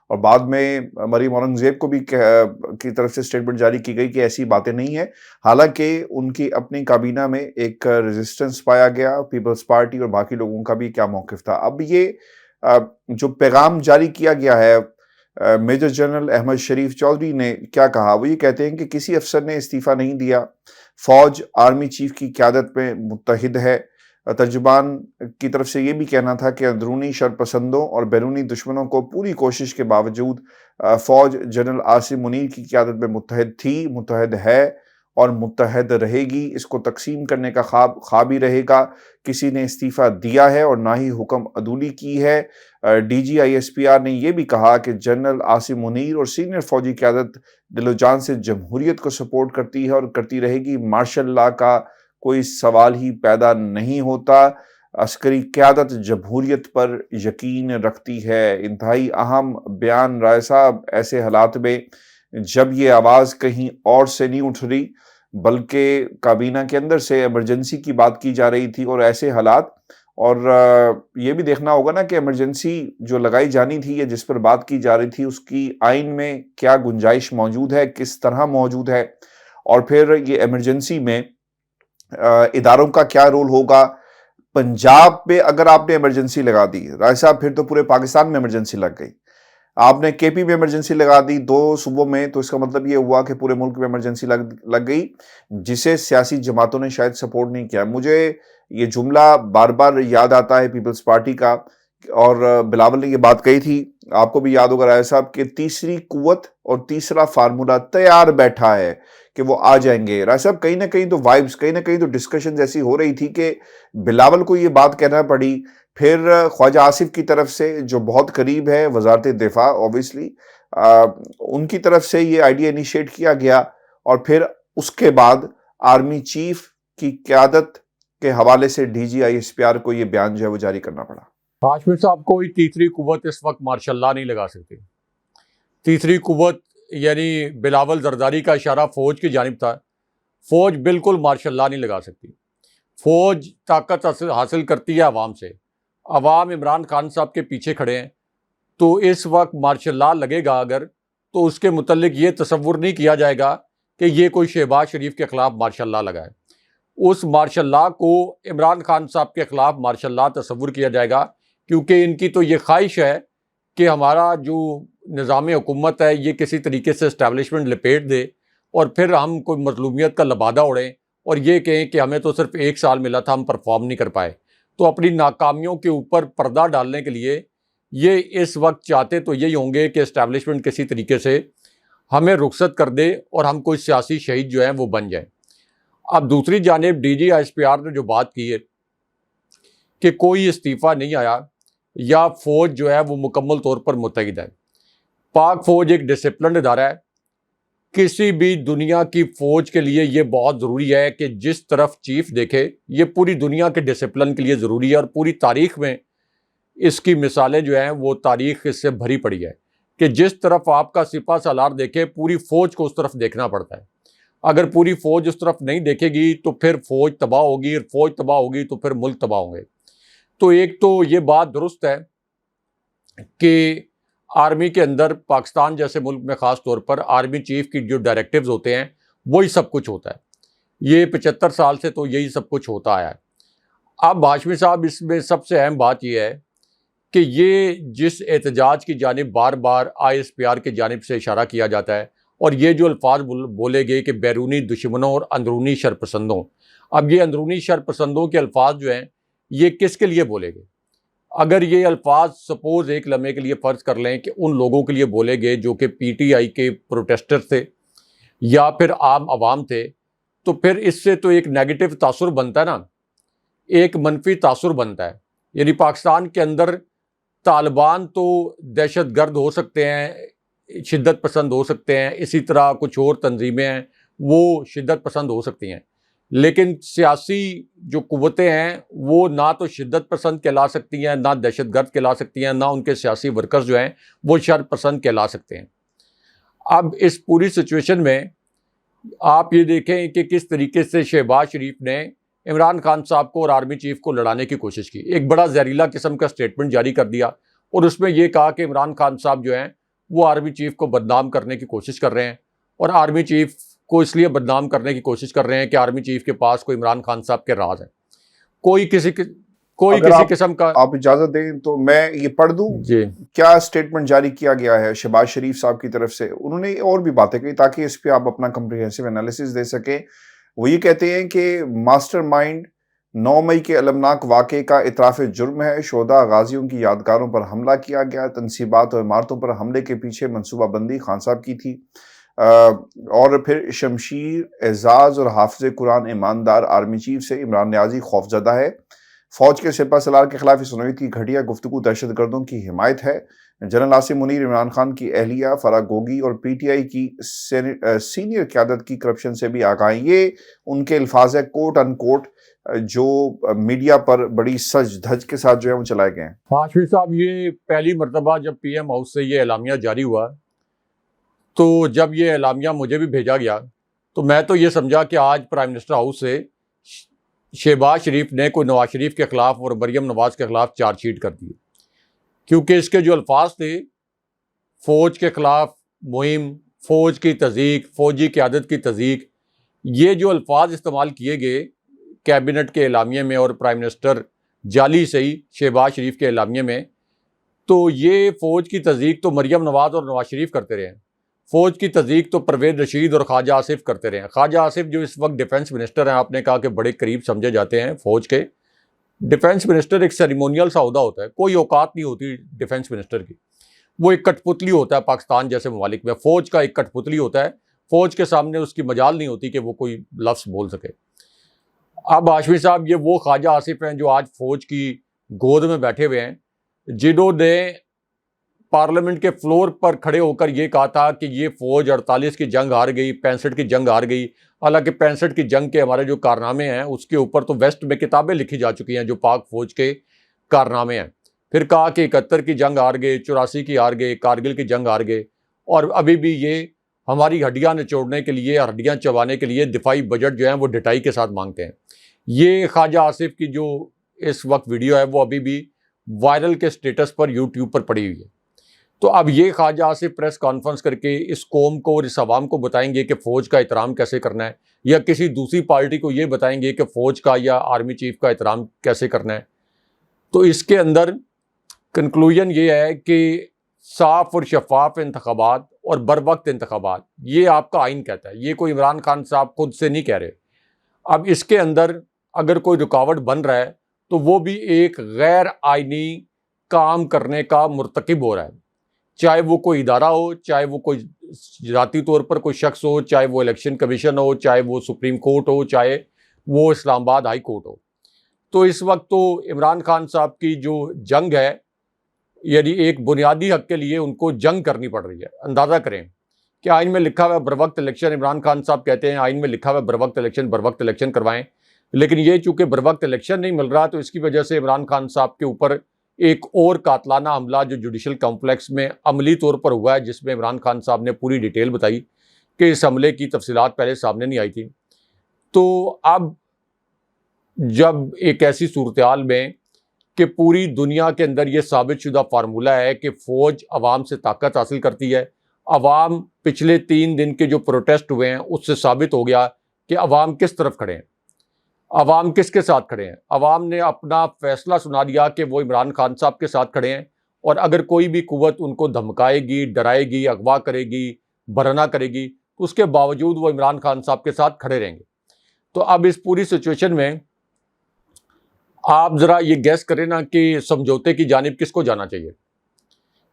اور بعد میں مریم اورنگزیب کو بھی کی طرف سے سٹیٹمنٹ جاری کی گئی کہ ایسی باتیں نہیں ہیں، حالانکہ ان کی اپنی کابینہ میں ایک ریزسٹنس پایا گیا. پیپلز پارٹی اور باقی لوگوں کا بھی کیا موقف تھا. اب یہ جو پیغام جاری کیا گیا ہے میجر جنرل احمد شریف چودھری نے کیا کہا، وہ یہ کہتے ہیں کہ کسی افسر نے استعفیٰ نہیں دیا، فوج آرمی چیف کی قیادت میں متحد ہے. ترجمان کی طرف سے یہ بھی کہنا تھا کہ اندرونی شرپسندوں اور بیرونی دشمنوں کو پوری کوشش کے باوجود فوج جنرل عاصم منیر کی قیادت میں متحد تھی، متحد ہے اور متحد رہے گی. اس کو تقسیم کرنے کا خواب ہی رہے گا. کسی نے استعفیٰ دیا ہے اور نہ ہی حکم عدولی کی ہے. D G I S P R نے یہ بھی کہا کہ جنرل عاصم منیر اور سینئر فوجی قیادت دل و جان سے جمہوریت کو سپورٹ کرتی ہے اور کرتی رہے گی. مارشل لاء کا کوئی سوال ہی پیدا نہیں ہوتا. عسکری قیادت جمہوریت پر یقین رکھتی ہے. انتہائی اہم بیان رائے صاحب ایسے حالات میں جب یہ آواز کہیں اور سے نہیں اٹھ رہی بلکہ کابینہ کے اندر سے ایمرجنسی کی بات کی جا رہی تھی، اور ایسے حالات. اور یہ بھی دیکھنا ہوگا نا کہ ایمرجنسی جو لگائی جانی تھی یا جس پر بات کی جا رہی تھی اس کی آئین میں کیا گنجائش موجود ہے، کس طرح موجود ہے، اور پھر یہ ایمرجنسی میں اداروں کا کیا رول ہوگا. پنجاب میں اگر آپ نے ایمرجنسی لگا دی رائے صاحب پھر تو پورے پاکستان میں ایمرجنسی لگ گئی. آپ نے کے پی میں ایمرجنسی لگا دی 2 صوبوں میں، تو اس کا مطلب یہ ہوا کہ پورے ملک میں ایمرجنسی لگ گئی، جسے سیاسی جماعتوں نے شاید سپورٹ نہیں کیا. مجھے یہ جملہ بار بار یاد آتا ہے پیپلز پارٹی کا، اور بلاول نے یہ بات کہی تھی، آپ کو بھی یاد ہوگا رائے صاحب، کہ تیسری قوت اور تیسرا فارمولا تیار بیٹھا ہے کہ وہ آ جائیں گے. رائے صاحب کہیں نہ کہیں تو وائبس، کہیں نہ کہیں تو ڈسکشنز ایسی ہو رہی تھی کہ بلاول کو یہ بات کہنا پڑی. پھر خواجہ آصف کی طرف سے جو بہت قریب ہے وزارت دفاع اوبیسلی، ان کی طرف سے یہ آئیڈیا انیشیٹ کیا گیا، اور پھر اس کے بعد آرمی چیف کی قیادت کے حوالے سے D G I S P R کو یہ بیان جو ہے وہ جاری کرنا پڑا. ہاشمی صاحب کوئی تیسری قوت اس وقت مارشل لاء نہیں لگا سکتی. تیسری قوت یعنی بلاول زرداری کا اشارہ فوج کی جانب تھا. فوج بالکل مارشل لاء نہیں لگا سکتی. فوج طاقت حاصل کرتی ہے عوام سے. عوام عمران خان صاحب کے پیچھے کھڑے ہیں، تو اس وقت مارشل لاء لگے گا اگر، تو اس کے متعلق یہ تصور نہیں کیا جائے گا کہ یہ کوئی شہباز شریف کے خلاف مارشل لاء لگائے. اس مارشل لاء کو عمران خان صاحب کے خلاف مارشل لاء تصور کیا جائے گا، کیونکہ ان کی تو یہ خواہش ہے کہ ہمارا جو نظام حکومت ہے یہ کسی طریقے سے اسٹیبلشمنٹ لپیٹ دے، اور پھر ہم کوئی مظلومیت کا لبادہ اڑیں اور یہ کہیں کہ ہمیں تو صرف 1 سال ملا تھا، ہم پرفارم نہیں کر پائے. تو اپنی ناکامیوں کے اوپر پردہ ڈالنے کے لیے یہ اس وقت چاہتے تو یہی ہوں گے کہ اسٹیبلشمنٹ کسی طریقے سے ہمیں رخصت کر دے اور ہم کوئی سیاسی شہید جو ہیں وہ بن جائیں۔ اب دوسری جانب D G S P R نے جو بات کی ہے کہ کوئی استعفیٰ نہیں آیا یا فوج جو ہے وہ مکمل طور پر متحد ہے۔ پاک فوج ایک ڈسپلنڈ ادارہ ہے، کسی بھی دنیا کی فوج کے لیے یہ بہت ضروری ہے کہ جس طرف چیف دیکھے، یہ پوری دنیا کے ڈسپلن کے لیے ضروری ہے، اور پوری تاریخ میں اس کی مثالیں جو ہیں وہ تاریخ اس سے بھری پڑی ہے کہ جس طرف آپ کا سپہ سالار دیکھے پوری فوج کو اس طرف دیکھنا پڑتا ہے۔ اگر پوری فوج اس طرف نہیں دیکھے گی تو پھر فوج تباہ ہوگی، اور فوج تباہ ہوگی تو پھر ملک تباہ ہوں گے۔ تو ایک تو یہ بات درست ہے کہ آرمی کے اندر پاکستان جیسے ملک میں خاص طور پر آرمی چیف کی جو ڈائریکٹیوز ہوتے ہیں وہی سب کچھ ہوتا ہے۔ یہ 75 سال سے تو یہی سب کچھ ہوتا آیا ہے۔ اب ہاشمی صاحب اس میں سب سے اہم بات یہ ہے کہ یہ جس احتجاج کی جانب بار بار آئی ایس پی آر کی جانب سے اشارہ کیا جاتا ہے، اور یہ جو الفاظ بولے گئے کہ بیرونی دشمنوں اور اندرونی شرپسندوں، اب یہ اندرونی شرپسندوں کے الفاظ جو ہیں یہ کس کے لیے بولے گئے؟ اگر یہ الفاظ سپوز ایک لمحے کے لیے فرض کر لیں کہ ان لوگوں کے لیے بولے گئے جو کہ پی ٹی آئی کے پروٹیسٹر تھے یا پھر عام عوام تھے، تو پھر اس سے تو ایک نیگیٹو تاثر بنتا ہے نا، ایک منفی تاثر بنتا ہے۔ یعنی پاکستان کے اندر طالبان تو دہشت گرد ہو سکتے ہیں، شدت پسند ہو سکتے ہیں، اسی طرح کچھ اور تنظیمیں ہیں وہ شدت پسند ہو سکتی ہیں، لیکن سیاسی جو قوتیں ہیں وہ نہ تو شدت پسند کہلا سکتی ہیں، نہ دہشت گرد کہلا سکتی ہیں، نہ ان کے سیاسی ورکرز جو ہیں وہ شر پسند کہلا سکتے ہیں۔ اب اس پوری سچویشن میں آپ یہ دیکھیں کہ کس طریقے سے شہباز شریف نے عمران خان صاحب کو اور آرمی چیف کو لڑانے کی کوشش کی، ایک بڑا زہریلا قسم کا سٹیٹمنٹ جاری کر دیا، اور اس میں یہ کہا کہ عمران خان صاحب جو ہیں وہ آرمی چیف کو بدنام کرنے کی کوشش کر رہے ہیں، اور آرمی چیف کو اس لیے بدنام کرنے کی کوشش کر رہے ہیں کہ آرمی چیف کے پاس کوئی عمران خان صاحب کے راز ہیں، کوئی کسی قسم کا۔ آپ اجازت دیں تو میں یہ پڑھ دوں جی کیا سٹیٹمنٹ جاری کیا گیا ہے شہباز شریف صاحب کی طرف سے۔ انہوں نے اور بھی باتیں کہی تاکہ اس پہ آپ اپنا کمپریہنسو انالیسس دے سکیں۔ وہ یہ کہتے ہیں کہ ماسٹر مائنڈ 9 مئی کے المناک واقعے کا اعتراف جرم ہے، شہداء غازیوں کی یادگاروں پر حملہ کیا گیا، تنصیبات اور عمارتوں پر حملے کے پیچھے منصوبہ بندی خان صاحب کی تھی، اور پھر شمشیر، اعزاز اور حافظ قرآن ایماندار آرمی چیف سے عمران نیازی خوفزدہ ہے، فوج کے سپہ سالار کے خلاف اس نوعیت کی گھٹیا گفتگو دہشت گردوں کی حمایت ہے۔ جنرل عاصم منیر عمران خان کی اہلیہ فرح گوگی اور پی ٹی آئی کی سینئر قیادت کی کرپشن سے بھی آگاہ ہیں۔ یہ ان کے الفاظ ہے کوٹ ان کوٹ جو میڈیا پر بڑی سج دھج کے ساتھ جو ہے وہ چلائے گئے ہیں۔ ہاشمی صاحب، یہ پہلی مرتبہ جب پی ایم ہاؤس سے یہ اعلامیہ جاری ہوا تو جب یہ اعلامیہ مجھے بھی بھیجا گیا تو میں تو یہ سمجھا کہ آج پرائم منسٹر ہاؤس سے شہباز شریف نے کوئی نواز شریف کے خلاف اور مریم نواز کے خلاف چارج شیٹ کر دی، کیونکہ اس کے جو الفاظ تھے، فوج کے خلاف مہم، فوج کی تضییق، فوجی قیادت کی تضییق، یہ جو الفاظ استعمال کیے گئے کیبنٹ کے اعلامیے میں اور پرائم منسٹر جعلی سے ہی شہباز شریف کے اعلامیے میں، تو یہ فوج کی تضییق تو مریم نواز اور نواز شریف کرتے رہے ہیں، فوج کی تضییق تو پرویز رشید اور خواجہ آصف کرتے رہے ہیں۔ خواجہ آصف جو اس وقت ڈیفنس منسٹر ہیں، آپ نے کہا کہ بڑے قریب سمجھے جاتے ہیں فوج کے۔ ڈیفنس منسٹر ایک سیریمونیل سا عہدہ ہوتا ہے، کوئی اوقات نہیں ہوتی ڈیفنس منسٹر کی، وہ ایک کٹ پتلی ہوتا ہے پاکستان جیسے ممالک میں، فوج کا ایک کٹ پتلی ہوتا ہے، فوج کے سامنے اس کی مجال نہیں ہوتی کہ وہ کوئی لفظ بول سکے۔ اب ہاشمی صاحب، یہ وہ خواجہ آصف ہیں جو آج فوج کی گود میں بیٹھے ہوئے ہیں، جنہوں نے پارلیمنٹ کے فلور پر کھڑے ہو کر یہ کہا تھا کہ یہ فوج 48 کی جنگ ہار گئی، 65 کی جنگ ہار گئی، حالانکہ 65 کی جنگ کے ہمارے جو کارنامے ہیں اس کے اوپر تو ویسٹ میں کتابیں لکھی جا چکی ہیں جو پاک فوج کے کارنامے ہیں۔ پھر کہا کہ 71 کی جنگ ہار گئے، 84 کی ہار گئے، کارگل کی جنگ ہار گئے، اور ابھی بھی یہ ہماری ہڈیاں نچوڑنے کے لیے، ہڈیاں چبانے کے لیے دفاعی بجٹ جو ہیں وہ ڈٹائی کے ساتھ مانگتے ہیں۔ یہ خواجہ آصف کی جو اس وقت ویڈیو ہے وہ ابھی بھی وائرل کے سٹیٹس پر یوٹیوب پر پڑی ہوئی ہے۔ تو اب یہ خواجہ آصف پریس کانفرنس کر کے اس قوم کو اور اس عوام کو بتائیں گے کہ فوج کا احترام کیسے کرنا ہے، یا کسی دوسری پارٹی کو یہ بتائیں گے کہ فوج کا یا آرمی چیف کا احترام کیسے کرنا ہے۔ تو اس کے اندر کنکلوژن یہ ہے کہ صاف اور شفاف انتخابات اور بروقت انتخابات، یہ آپ کا آئین کہتا ہے، یہ کوئی عمران خان صاحب خود سے نہیں کہہ رہے۔ اب اس کے اندر اگر کوئی رکاوٹ بن رہا ہے تو وہ بھی ایک غیر آئینی کام کرنے کا مرتکب ہو رہا ہے، چاہے وہ کوئی ادارہ ہو، چاہے وہ کوئی ذاتی طور پر کوئی شخص ہو، چاہے وہ الیکشن کمیشن ہو، چاہے وہ سپریم کورٹ ہو، چاہے وہ اسلام آباد ہائی کورٹ ہو. تو اس وقت تو عمران خان صاحب کی جو جنگ ہے، یعنی ایک بنیادی حق کے لیے ان کو جنگ کرنی پڑ رہی ہے. اندازہ کریں کہ آئین میں لکھا ہوا ہے بر وقت الیکشن، عمران خان صاحب کہتے ہیں آئین میں لکھا ہوا ہے بر وقت الیکشن کروائیں، لیکن یہ چونکہ بر وقت الیکشن نہیں مل رہا، تو اس کی وجہ سے عمران خان صاحب کے اوپر ایک اور قاتلانہ حملہ جو جوڈیشل کمپلیکس میں عملی طور پر ہوا ہے، جس میں عمران خان صاحب نے پوری ڈیٹیل بتائی کہ اس حملے کی تفصیلات پہلے سامنے نہیں آئی تھی. تو اب جب ایک ایسی صورتحال میں کہ پوری دنیا کے اندر یہ ثابت شدہ فارمولہ ہے کہ فوج عوام سے طاقت حاصل کرتی ہے، عوام پچھلے 3 دن کے جو پروٹیسٹ ہوئے ہیں اس سے ثابت ہو گیا کہ عوام کس طرف کھڑے ہیں، عوام کس کے ساتھ کھڑے ہیں. عوام نے اپنا فیصلہ سنا دیا کہ وہ عمران خان صاحب کے ساتھ کھڑے ہیں، اور اگر کوئی بھی قوت ان کو دھمکائے گی، ڈرائے گی، اغوا کرے گی، برہنہ کرے گی، تو اس کے باوجود وہ عمران خان صاحب کے ساتھ کھڑے رہیں گے. تو اب اس پوری سچویشن میں آپ ذرا یہ گیس کریں نا کہ سمجھوتے کی جانب کس کو جانا چاہیے،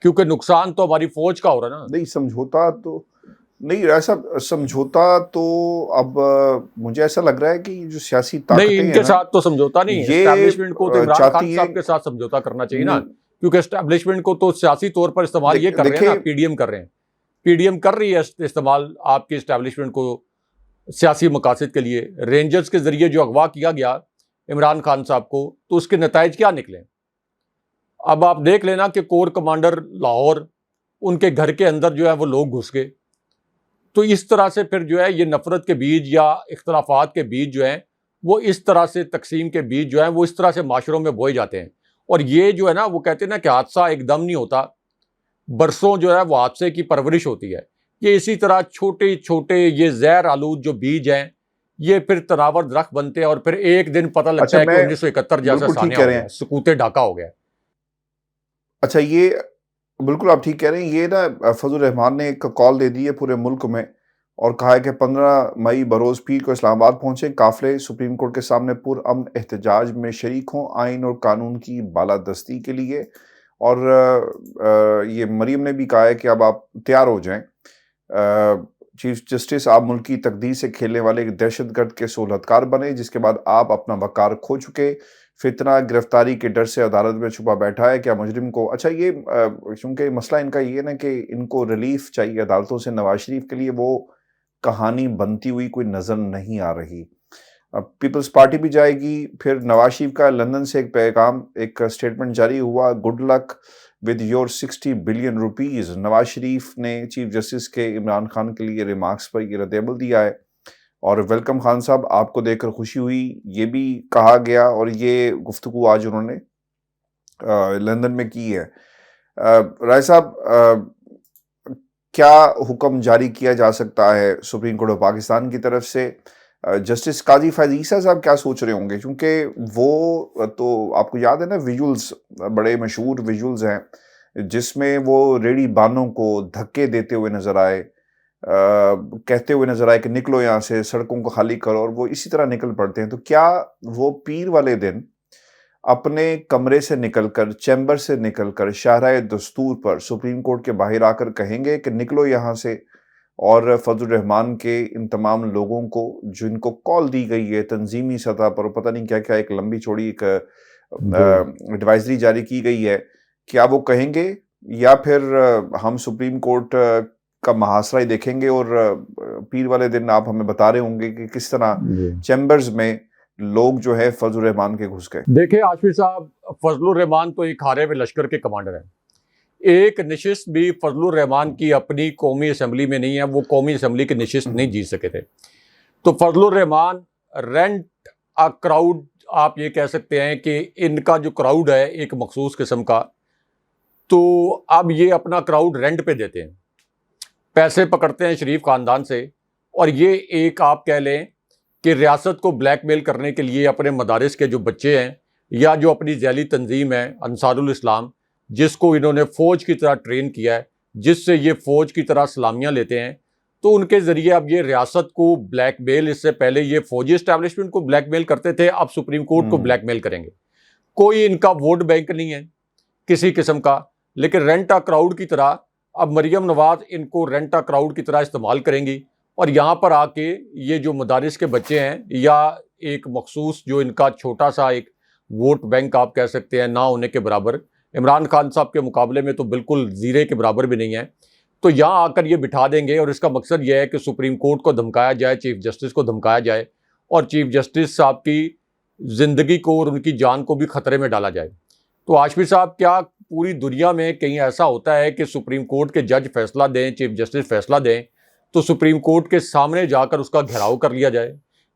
کیونکہ نقصان تو ہماری فوج کا ہو رہا ہے نا. نہیں سمجھوتا تو نہیں ایسا سمجھوتا تو اب مجھے ایسا لگ رہا ہے کہ جو سیاسی طاقتیں نہیں، ان ہیں کے نا، ساتھ تو سمجھوتا نہیں ہے. یہ اسٹیبلشمنٹ کو تو عمران خان چاہتی صاحب ہیں کے ساتھ سمجھوتا کرنا چاہیے نا، کیونکہ اسٹیبلشمنٹ کو تو سیاسی طور پر استعمال یہ کر رہے ہیں نا، دیکھیں پی ڈی ایم کر رہے ہیں، پی ڈی ایم کر رہی ہے استعمال آپ کے اسٹیبلشمنٹ کو سیاسی مقاصد کے لیے. رینجرز کے ذریعے جو اغوا کیا گیا عمران خان صاحب کو، تو اس کے نتائج کیا نکلے؟ اب آپ دیکھ لینا کہ کور کمانڈر لاہور، ان کے گھر کے اندر جو ہے وہ لوگ گھس گئے. تو اس طرح سے پھر جو ہے یہ نفرت کے بیج یا اختلافات کے بیج جو ہیں وہ اس طرح سے، تقسیم کے بیج جو ہیں وہ اس طرح سے معاشروں میں بوئے جاتے ہیں. اور یہ جو ہے نا، وہ کہتے ہیں نا کہ حادثہ ایک دم نہیں ہوتا، برسوں جو ہے وہ حادثے کی پرورش ہوتی ہے. یہ اسی طرح چھوٹے چھوٹے یہ زہر آلود جو بیج ہیں، یہ پھر تناور درخت بنتے ہیں، اور پھر ایک دن پتہ لگتا اچھا ہے کہ میں 1971 جیسا بالکل ٹھیک سانیہ کہہ ہو رہے گیا، ہیں. سکوت ڈھاکہ ہو گیا. اچھا یہ بالکل آپ ٹھیک کہہ رہے ہیں. یہ نا فضل الرحمان نے ایک کال دے دی ہے پورے ملک میں، اور کہا ہے کہ 15 مئی بروز پیر کو اسلام آباد پہنچے قافلے، سپریم کورٹ کے سامنے پرامن احتجاج میں شریک ہوں آئین اور قانون کی بالادستی کے لیے. اور یہ مریم نے بھی کہا ہے کہ اب آپ تیار ہو جائیں. چیف جسٹس، آپ ملک کی تقدیر سے کھیلنے والے ایک دہشت گرد کے سہولتکار بنے، جس کے بعد آپ اپنا وقار کھو چکے. فتنہ گرفتاری کے ڈر سے عدالت میں چھپا بیٹھا ہے کیا مجرم کو. اچھا یہ چونکہ مسئلہ ان کا یہ ہے نا کہ ان کو ریلیف چاہیے عدالتوں سے، نواز شریف کے لیے وہ کہانی بنتی ہوئی کوئی نظر نہیں آ رہی. پیپلز پارٹی بھی جائے گی. پھر نواز شریف کا لندن سے ایک پیغام، ایک سٹیٹمنٹ جاری ہوا، good luck with your 60 billion rupees. Nawaz Sharif نے چیف جسٹس کے عمران خان کے لیے ریمارکس پر یہ رد عمل دیا ہے. اور ویلکم خان صاحب، آپ کو دیکھ کر خوشی ہوئی، یہ بھی کہا گیا، اور یہ گفتگو آج انہوں نے لندن میں کی ہے. رائے صاحب، کیا حکم جاری کیا جا سکتا ہے سپریم کورٹ آف پاکستان کی طرف سے؟ جسٹس قاضی فیض عیسیٰ صاحب کیا سوچ رہے ہوں گے؟ کیونکہ وہ تو آپ کو یاد ہے نا، ویژولز بڑے مشہور ویژولز ہیں جس میں وہ ریڑھی بانوں کو دھکے دیتے ہوئے نظر آئے، کہتے ہوئے نظر آئے کہ نکلو یہاں سے، سڑکوں کو خالی کرو، اور وہ اسی طرح نکل پڑتے ہیں. تو کیا وہ پیر والے دن اپنے کمرے سے نکل کر، چیمبر سے نکل کر، شاہراہ دستور پر سپریم کورٹ کے باہر آ کر کہیں گے کہ نکلو یہاں سے، اور فضل الرحمان کے ان تمام لوگوں کو جن کو کال دی گئی ہے تنظیمی سطح پر، پتہ نہیں کیا کیا، ایک لمبی چوڑی ایک ایڈوائزری جاری کی گئی ہے، کیا وہ کہیں گے، یا پھر ہم سپریم کورٹ کا محاصرہ ہی دیکھیں گے؟ اور پیر والے دن آپ ہمیں بتا رہے ہوں گے کہ کس طرح چیمبرز میں لوگ جو ہے فضل الرحمان کے گھس گئے. دیکھیں عاشق صاحب، فضل الرحمان تو ایک ہارے ہوئے لشکر کے کمانڈر ہیں. ایک نشست بھی فضل الرحمان کی اپنی قومی اسمبلی میں نہیں ہے، وہ قومی اسمبلی کی نشست نہیں جیت سکے تھے. تو فضل الرحمان رینٹ ا کراؤڈ، آپ یہ کہہ سکتے ہیں کہ ان کا جو کراؤڈ ہے ایک مخصوص قسم کا، تو اب یہ اپنا کراؤڈ رینٹ پہ دیتے ہیں، پیسے پکڑتے ہیں شریف خاندان سے، اور یہ ایک آپ کہہ لیں کہ ریاست کو بلیک میل کرنے کے لیے اپنے مدارس کے جو بچے ہیں، یا جو اپنی ذیلی تنظیم ہے انصار الاسلام، جس کو انہوں نے فوج کی طرح ٹرین کیا ہے، جس سے یہ فوج کی طرح سلامیاں لیتے ہیں، تو ان کے ذریعے اب یہ ریاست کو بلیک میل، اس سے پہلے یہ فوجی اسٹیبلشمنٹ کو بلیک میل کرتے تھے، اب سپریم کورٹ کو بلیک میل کریں گے. کوئی ان کا ووٹ بینک نہیں ہے کسی قسم کا، لیکن رینٹ ا کراؤڈ کی طرح اب مریم نواز ان کو رینٹ ا کراؤڈ کی طرح استعمال کریں گی اور یہاں پر آ کے یہ جو مدارس کے بچے ہیں یا ایک مخصوص جو ان کا چھوٹا سا ایک ووٹ بینک آپ کہہ سکتے ہیں نہ ہونے کے برابر، عمران خان صاحب کے مقابلے میں تو بالکل زیرے کے برابر بھی نہیں ہے، تو یہاں آ کر یہ بٹھا دیں گے اور اس کا مقصد یہ ہے کہ سپریم کورٹ کو دھمکایا جائے، چیف جسٹس کو دھمکایا جائے اور چیف جسٹس صاحب کی زندگی کو اور ان کی جان کو بھی خطرے میں ڈالا جائے۔ تو ہاشمی صاحب کیا پوری دنیا میں کہیں ایسا ہوتا ہے کہ سپریم کورٹ کے جج فیصلہ دیں، چیف جسٹس فیصلہ دیں تو سپریم کورٹ کے سامنے جا کر اس کا گھیراؤ کر لیا جائے؟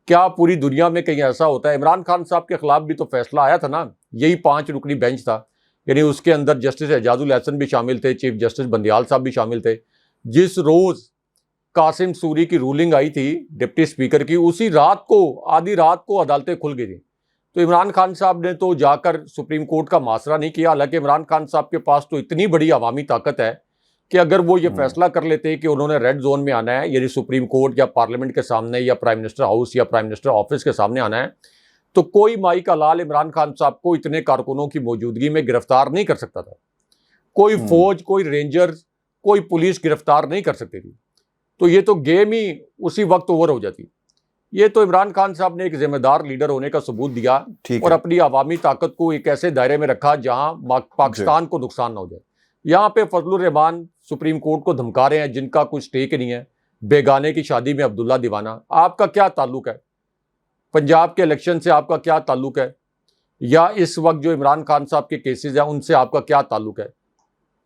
کیا پوری دنیا میں کہیں ایسا ہوتا ہے؟ عمران خان صاحب کے خلاف بھی تو فیصلہ آیا تھا نا، یہی 5 رکنی بینچ تھا، یعنی اس کے اندر جسٹس اعجاز الاحسن بھی شامل تھے، چیف جسٹس بندیال صاحب بھی شامل تھے۔ جس روز قاسم سوری کی رولنگ آئی تھی ڈپٹی اسپیکر کی، اسی رات کو آدھی رات کو عدالتیں کھل گئی تھیں، تو عمران خان صاحب نے تو جا کر سپریم کورٹ کا محاصرہ نہیں کیا، حالانکہ عمران خان صاحب کے پاس تو اتنی بڑی عوامی طاقت ہے کہ اگر وہ یہ فیصلہ کر لیتے کہ انہوں نے ریڈ زون میں آنا ہے، یعنی سپریم کورٹ یا پارلیمنٹ کے سامنے یا پرائم منسٹر ہاؤس یا پرائم منسٹر آفس کے سامنے آنا ہے، تو کوئی مائی کا لال عمران خان صاحب کو اتنے کارکنوں کی موجودگی میں گرفتار نہیں کر سکتا تھا، کوئی فوج، کوئی رینجرز، کوئی پولیس گرفتار نہیں کر سکتی تھی، تو یہ تو گیم ہی اسی وقت اوور ہو جاتی۔ یہ تو عمران خان صاحب نے ایک ذمہ دار لیڈر ہونے کا ثبوت دیا اور اپنی عوامی طاقت کو ایک ایسے دائرے میں رکھا جہاں پاکستان کو نقصان نہ ہو جائے۔ یہاں پہ فضل الرحمان سپریم کورٹ کو دھمکا رہے ہیں جن کا کچھ ٹیک نہیں ہے، بیگانے کی شادی میں عبداللہ دیوانہ، آپ کا کیا تعلق ہے؟ پنجاب کے الیکشن سے آپ کا کیا تعلق ہے؟ یا اس وقت جو عمران خان صاحب کے کیسز ہیں ان سے آپ کا کیا تعلق ہے؟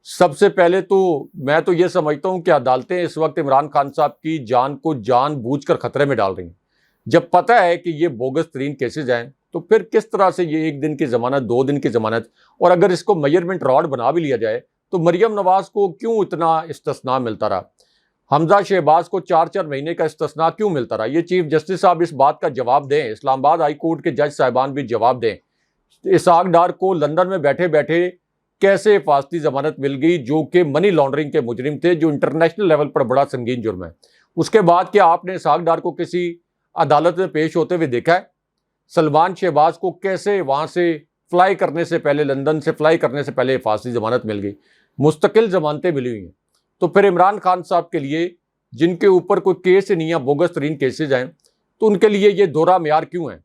سب سے پہلے تو میں تو یہ سمجھتا ہوں کہ عدالتیں اس وقت عمران خان صاحب کی جان کو جان بوجھ کر خطرے میں ڈال رہی ہیں۔ جب پتہ ہے کہ یہ بوگس ترین کیسز ہیں تو پھر کس طرح سے یہ 1 دن کی ضمانت، 2 دن کی ضمانت، اور اگر اس کو میجرمنٹ راڈ بنا بھی لیا جائے تو مریم نواز کو کیوں اتنا استثناء ملتا رہا؟ حمزہ شہباز کو 4 مہینے کا استثناء کیوں ملتا رہا؟ یہ چیف جسٹس صاحب اس بات کا جواب دیں، اسلام آباد ہائی کورٹ کے جج صاحبان بھی جواب دیں۔ اسحاق ڈار کو لندن میں بیٹھے بیٹھے کیسے حفاظتی ضمانت مل گئی جو کہ منی لانڈرنگ کے مجرم تھے، جو انٹرنیشنل لیول پر بڑا سنگین جرم ہے؟ اس کے بعد کیا آپ نے اسحاق ڈار کو کسی عدالت میں پیش ہوتے ہوئے دیکھا ہے؟ سلمان شہباز کو کیسے وہاں سے فلائی کرنے سے پہلے، لندن سے فلائی کرنے سے پہلے حفاظتی ضمانت مل گئی؟ مستقل ضمانتیں ملی ہوئی ہیں۔ تو پھر عمران خان صاحب کے لیے جن کے اوپر کوئی کیس نہیں ہے، بوگس ترین کیسز ہیں، تو ان کے لیے یہ دوہرا معیار کیوں ہے؟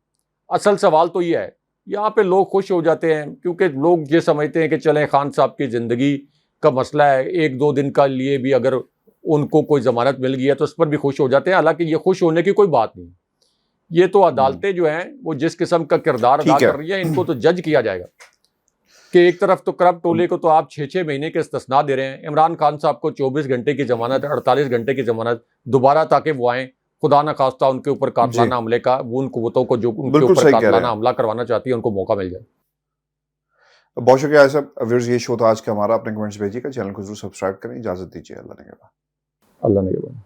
اصل سوال تو یہ ہے۔ یہاں پہ لوگ خوش ہو جاتے ہیں کیونکہ لوگ یہ سمجھتے ہیں کہ چلیں خان صاحب کی زندگی کا مسئلہ ہے، 1-2 دن کا لیے بھی اگر ان کو کوئی ضمانت مل گئی ہے تو اس پر بھی خوش ہو جاتے ہیں، حالانکہ یہ خوش ہونے کی کوئی بات نہیں۔ یہ تو عدالتیں جو ہیں وہ جس قسم کا کردار ادا کر رہی ہیں، ان کو تو جج کیا جائے گا کہ ایک طرف تو کرپٹ ٹولے کو تو آپ 6 مہینے کے استثناء دے رہے ہیں، عمران خان صاحب کو 24 گھنٹے کی ضمانت، 48 گھنٹے کی ضمانت دوبارہ تاکہ وہ آئیں، خدا نہ خواستہ ان کے اوپر قاتلانہ حملے کا، وہ ان قوتوں کو جو ان کے اوپر قاتلانہ حملہ کروانا چاہتی ہے ان کو موقع مل جائے۔ بہت شکریہ صاحب۔ ویورز یہ شو تھا آج کا ہمارا، اپنے کمنٹس بھیجیے گا، چینل کو ضرور سبسکرائب کریں، اجازت دیجیے، اللہ نگہبان۔ اللہ نگہبان۔